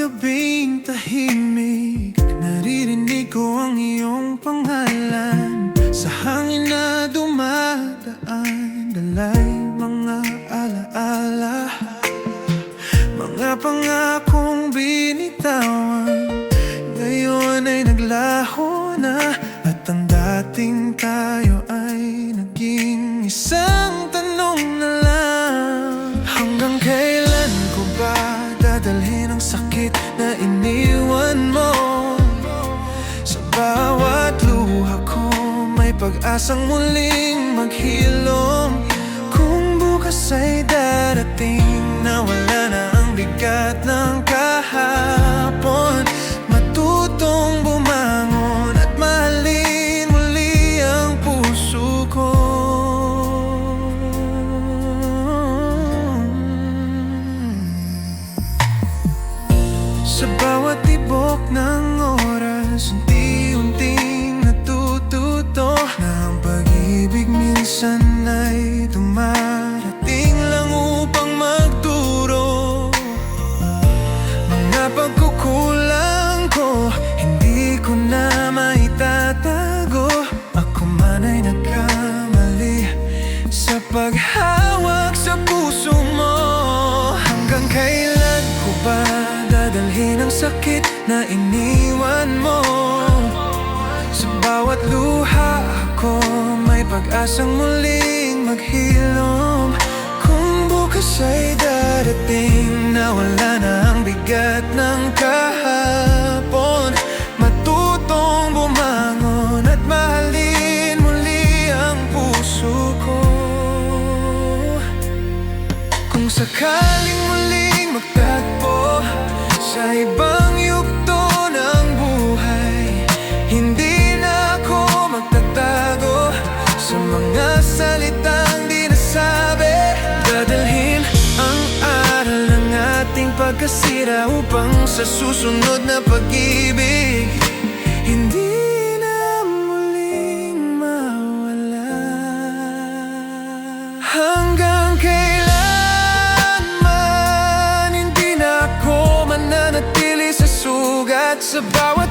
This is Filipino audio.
gabing tahimik, naririnig ko ang iyong pangalan sa hangin na dumadaan, dalay mga alaala, mga pangakong binitawan, ngayon ay naglaho na, at ang dating tayo ay naging isang tanong na lang. Hanggang kailan ko ba dadalhin ang sakit na iniwan mo? Sa bawat luha ko may pag-asang muling maghilom. Kung bukas ay darating na wala na ang bigat ng kahapon, matutong bumangon at mahalin muli ang puso ko. Sa bawat tibok ng oras, unti-unting natututo na ang pag-ibig minsan ay dumarating lang upang magturo. Mga pagkukulang ko, hindi ko na maitatago. Ako man ay nagkamali sa paghawak sa puso mo. Hanggang kailan ko ba dadalhin ang sakit na iniwan mo? Sa bawat luha ko may pag-asang muling maghilom. Kung bukas ay darating na wala na ang bigat ng kahapon, matutong bumangon at mahalin muli ang puso ko. Kung sakaling muling magtagpo sa ibang yugto ng buhay, hindi na ako magtatago sa mga salitang di nasabi. Dadalhin ang aral ng ating pagkasira upang sa susunod na pag-ibig hindi na muling mawala. Hanggang kailanman hindi na ako mananatili sa sugat. Sa bawat